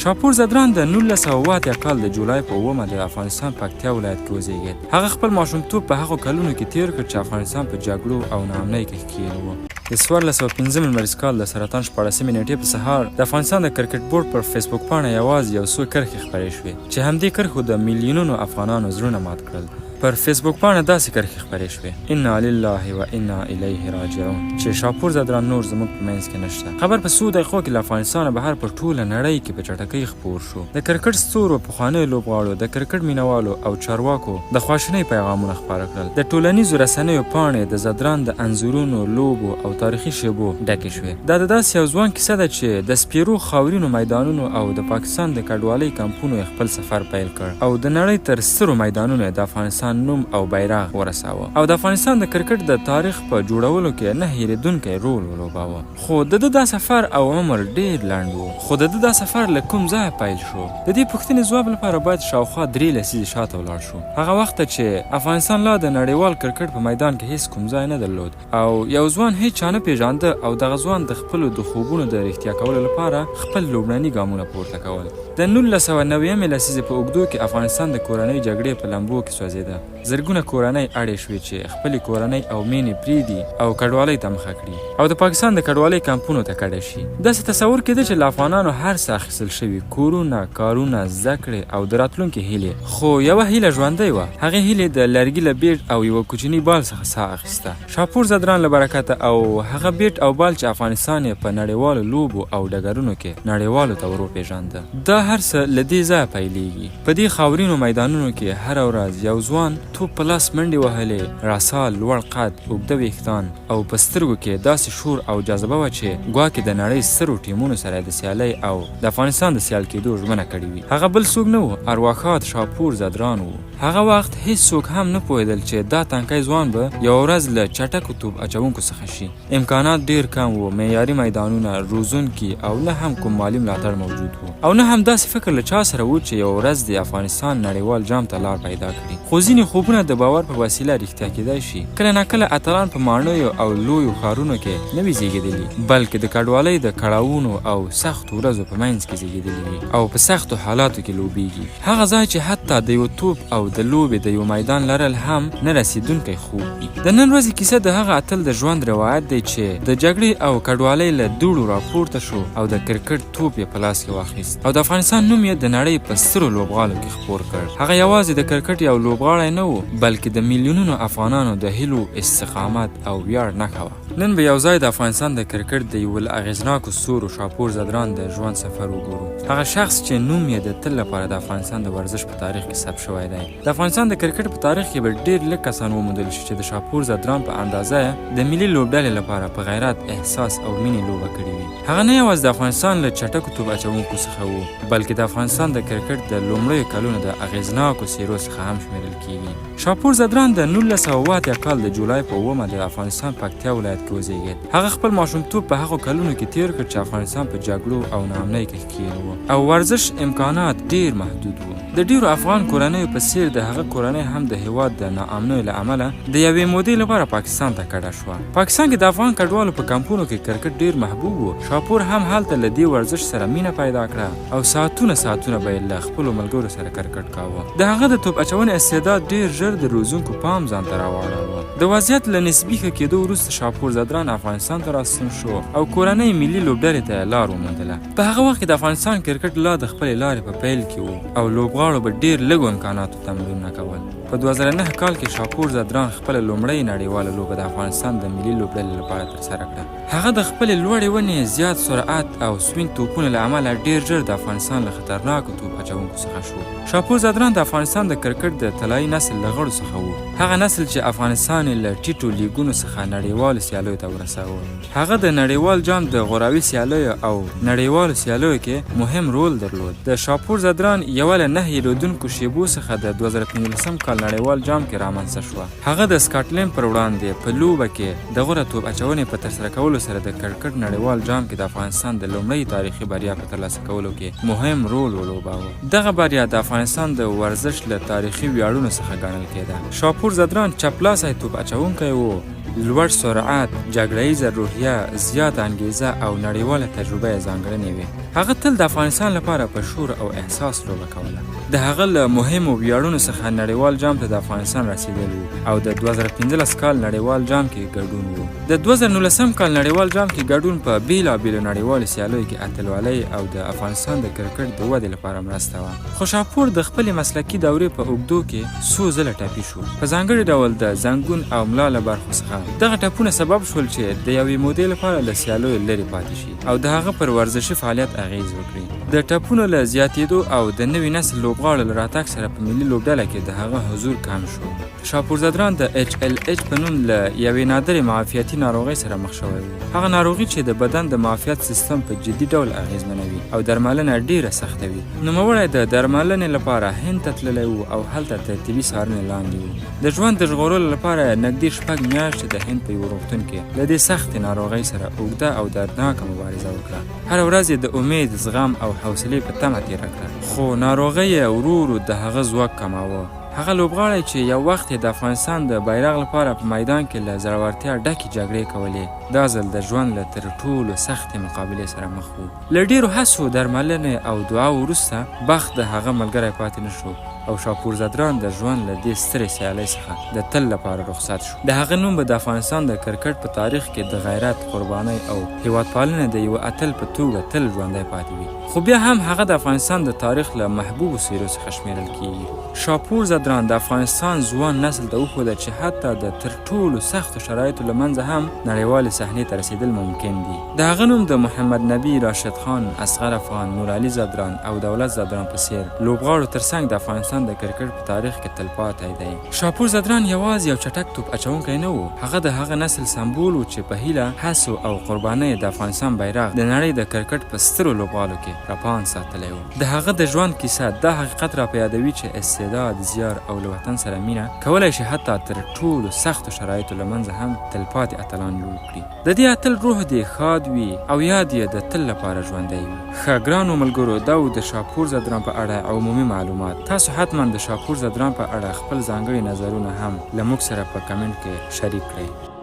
شاپور زدران د 1980 کال د جولای په 9 د افغانستان پکتیا ولایت کې وزیږید. هغه خپل ماشومتوب په هغو کلونو کې تیر کړ چې افغانستان په جګړو او ناامنۍ کې ښکېل و. د 1415 لمریز کال د سرطان 14 نیټې په سهار د افغانستان د کرکټ بورډ پر فیسبوک پاڼه یوازې یو څو کرښې خپرې شوې چې همدې کرښو د میلیونونو افغانانو زړونه مات کړل. پر فیسبوک پاڼه داسې کرښې خپرې شوې: انا لله و انا الیه راجعون، چې شاپور زدران نور زموږ په منځ کې نشته. خبر په 100 دقیقو کې له افغانستانه بهر په ټوله نړۍ کې په چټکۍ خپور شو. د کرکټ ستورو، پخوانیو لوبغاړو، د کرکټ مینوالو او چارواکو د خواشینۍ پیغامونه خپاره کړل. د ټولنیزو رسنیو پاڼې د زدران د انځورونو، لوبو او تاریخي شیبو ډکې شوې. دا د داسې یو ځوان کیسه ده چې د سپیرو خاورینو میدانونو او د پاکستان د کډوالۍ کمپونو خپل سفر پیل کړ او د نړۍ تر سترو میدانونو د افغانستان نوم او بیرغ ورساوه او د افغانستان د کرکټ د تاریخ په جوړولو کې نه هېرېدونکی رول ولوباوه. خو د ده دا سفر او عمر ډېر لنډ و. خو د ده دا سفر له کوم ځایه پیل شو؟ د دې پوښتنې ځواب لپاره باید شاوخوا 3 لسیزې شاته ولاړ شو. هغه وخت چې افغانستان لا د نړیوال کرکټ په میدان کې هیڅ کوم ځای نه درلود او یو ځوان هیڅ چا نه پیژانده او دغه ځوان د خپلو د خوبونو د رښتیا کولو لپاره خپل لومړني ګامونه پورته کول. د 1990 لسیزې په اوږدو کې افغانستان د کورنۍ جګړې په لمبو کې سوځېده. زرګونه کورنۍ اړې شوې چې خپلې کورنۍ او مینې پرېږدي او کډوالۍ ته مخه کړي او د پاکستان د کډوالۍ کمپونو ته کډه شي. داسې تصور کېده چې له افغانانو هر څه اخیستل شوي: کورونه، کارونه، زده کړې او د راتلونکي هیلې. خو یوه هیله ژوندۍ وه. هغې هیلې د لرګي له بیټ او یوه کوچني بال څخه ساه اخیسته. شاپور زدران له برکته او هغه بیټ او بال چې افغانستان یې په نړیوالو لوبو او ډګرونو کې نړیوالو ته وروپېژانده. دا هر څه له دې ځایه پیلېږي. په دې خاورینو میدانونو کې هره ورځ یو ځوان توپ په لاس منډې وهلې، راسال، لوړ قد، اوږده ویښتان او په سترګو کې داسې شور او جاذبه وه چې ګواکې د نړۍ سترو ټیمونو سره د سیالۍ او د افغانستان د سیال کېدو ژمنه کړې وي. هغه بل څوک نه و، ارواښاد شاپور زدران و. هغه وخت هیڅوک هم نه پوهېدل چې دا تنکی ځوان به یوه ورځ له چټکو توپ اچوونکو څخه شي. امکانات ډېر کم و، معیاري میدانونه، روزونکي او نه هم کوم مالي ملاتړ موجود و او نه هم داسې فکر له چا سره و چې یوه ورځ د افغانستان نړیوال جام ته لار پیدا کړي. خو ځینې خوبونه د باور په وسیله رښتیا کېدای شي. کله ناکله اتلان په ماڼیو او لویو ښارونو کې نه وي زیږېدلي، بلکې د کډوالۍ د کړاوونو او سختو ورځو په منځ کې زیږېدلي وي او په سختو حالاتو کې لوبیږي. هغه ځای چې حتی د یو توپ او د لوبې د یو میدان لرل هم نه رسیدونکی خوب وي. د نن ورځې کیسه د هغه اتل د ژوند روایت دی چې د جګړې او کډوالۍ له دوړو راپورته شو او د کرکټ توپ یې په لاس کې واخیست او د افغانستان نوم یې د نړۍ په سترو لوبغالو کې خپور کړ. هغه یوازې د کرکټ یو لوبغاړی نه و، بلکې د میلیونونو افغانانو د هیلو، استقامت او ویاړ نښه وه. نن به یو ځای د افغانستان د کرکټ د یو له اغېزناکو ستورو شاپور زدران د ژوند سفر وګورو. هغه شخص چې نوم یې د تل لپاره د افغانستان د ورزش په تاریخ کې ثبت شوی دی. د افغانستان د کرکټ په تاریخ کې به ډېر لږ کسان وموندل شي چې د شاپور زدران په اندازه د ملي لوبډلې لپاره په غیرت، احساس او مینې لوبه کړې وي. هغه نه یوازې د افغانستان له چټکو توپ اچوونکو څخه و، بلکې د افغانستان د کرکټ د لومړیو کلونو د اغېزناکو څېرو څخه هم شمیرل کېږي. شاپور زدران د 1980 کال د جولای په 9 د افغانستان پکتیا ولایت کې وزیږید. هغه خپل ماشومتوب په هغو کلونو کې تیر کړ چې افغانستان په جګړو او ناامنۍ کې ښکېل و او ورزش امکانات ډېر محدود و. د ډېرو افغان کورنیو په څېر د هغه کورنۍ هم د هېواد د ناامنیو له امله د یوې مودې لپاره پاکستان ته کډه شوه. پاکستان کې د افغان کډوالو په کمپونو کې کرکټ ډېر محبوب و. شاپور هم هلته له دې ورزش سره مینه پیدا کړه او ساعتونه به یې له خپلو ملګرو سره کرکټ کاوه. د هغه د توپ اچونې استعداد ډېر ژر د روزونکو پام ځان ته راواړاوه. د وضعیت له نسبي ښه کېدو وروسته شاپور زدران افغانستان ته راستون شو او کورنۍ ملي لوبډلې ته یې لار وموندله. په هغه وخت کې د افغانستان کرکټ لا د خپلې لارې په پیل کې و او لوبغاړو به ډېر لږو امکاناتو تمرینونه کول. په 2009 کال کې شاپور زدران خپله لومړۍ نړیواله لوبه د افغانستان د ملي لوبډلې لپاره ترسره کړه. هغه د خپلې لوړې ونې، زیات سرعت او سوینګ توپونو له امله ډېر ژر د افغانستان له خطرناکو توپ اچوونکو څخه شو. شاپور زدران د افغانستان د کرکټ د طلایي نسل له غړو څخه و. هغه نسل چې افغانستان یې له ټیټو لیګونو څخه نړیوالو سیالیو ته ورساوه. هغه د نړیوال جام د غوراوي سیالیو او نړیوالو سیالیو کې مهم رول درلود. د شاپور زدران یوه له نه هېرېدونکو شیبو څخه د 2015 کال نړیوال جام کې رامنځته شوه. هغه د سکاټلند پر وړاندې په لوبه کې د غوره توپ اچونې په ترسره کولو سره د کرکټ نړیوال جام کې د افغانستان د لومړۍ تاریخي بریا په ترلاسه کولو کې مهم رول ولوباوه. دغه بریا د افغانستان د ورزش له تاریخي ویاړونو څخه ګڼل کېده. شاپور زدران چپلاسی توپ اچونکی و، لوړ سرعت، جګړهیزه روحیه، زیاته انګیزه او نړیواله تجربه یې ځانګړنې وې. هغه تل د افغانستان لپاره په شور او احساس لوبه کوله. د هغه له مهمو ویاړونو څخه نړیوال جام ته د افغانستان رسیدل و او د 2015 کال نړیوال جام کې ګډون و. د 2019 کال نړیوال جام کې ګډون په بیلابیلو نړیوالو سیالیو کې اتلولۍ او د افغانستان د کرکټ د ودې لپاره مرسته وه. خو شاپور د خپلې مسلکي دورې په اوږدو کې څو ځله ټپي شو، په ځانګړي ډول د زنګون او ملا له برخو څخه. دغه ټپونه سبب شول چې د یوې مودې لپاره له سیالیو لرې پاتې شي او د هغه پر ورزشي فعالیت اغیز وکړي. د ټپونو له زیاتېدو او د نوي نسل لوبغاړو له راتګ سره په ملي لوبډله کې د هغه حضور کم شو. شاپور زدران د HLH په نوم له یوې نادرې معافیتي ناروغۍ سره مخ شوی و. هغه ناروغي چې د بدن د معافیت سیستم په جدي ډول اغیزمنوي او درملنه ډیره سخته وي. نوموړی د درملنې لپاره هند ته تللی و او هلته ترتیبي څارنې لاندې و. د ژوند د ژغورلو لپاره نږدې 6 میاشتې د هند په یو روغتون کې له دې سختې ناروغۍ سره اوږده او دردناکه مبارزه وکړه. هره ورځ یې د امید، زغم او حوصلې په تمه تېره کړه، خو ناروغۍ یې ورو ورو د هغه ځواک کماوه. هغه لوبغاړی چې یو وخت یې د افغانستان د بیرغ لپاره په میدان کې له زړورتیا ډکې جګړې کولې، دا ځل د ژوند له تر ټولو سختې مقابلې سره مخ و. له ډېرو هڅو، درملنې او دعاو وروسته بخت د هغه ملګری پاتې نه شو او شاپور زدران د ژوند له دې سترې سیالۍ څخه د تل لپاره رخصت شو. د هغه نوم به د افغانستان د کرکټ په تاریخ کې د غیرت، قربانۍ او هیوادپالنې د یوه اتل په توګه تل ژوندی پاتې وي. خو بیا هم هغه د افغانستان د تاریخ له محبوبو څیرو څخه شمیرل کیږي. شاپور زدران د افغانستان ځوان نسل ته وښوده چې حتی د تر ټولو سختو شرایطو له منځه هم نړیوالې صحنې ته رسیدل ممکن دي. د هغه نوم د محمد نبي، راشد خان، اصغر افغان، نور علي زدران او دولت زدران په څیر لوبغاړو ترڅنګ د افغانستان د کرکټ په تاریخ کې تلپاتې دی. شاپور زدران یوازې یو چټک توپ اچونکی نه و، هغه د هغه نسل سمبول و چې په هیله، هڅو او قربانۍ د افغانستان بیرغ د نړۍ د کرکټ په سترو لوبغالو کې راپان ساتلی و. د هغه د ژوند کیسه دا حقیقت را په یادوي چې استعداد، زیار او له وطن سره مینه کولی شي حتی تر ټولو سختو شرایطو له منځه هم تلپاتې اتلان لوړ کړي. د دې اتل روح دې ښاد وي او یاد یې د تل لپاره ژوندی وي. ښه ګرانو ملګرو، دا و د شاپور زدران په اړه عمومي معلومات. تاسو حتما د شاپور زدران په اړه خپل ځانګړي نظرونه هم له موږ سره په کمنټ کې شریک کړئ.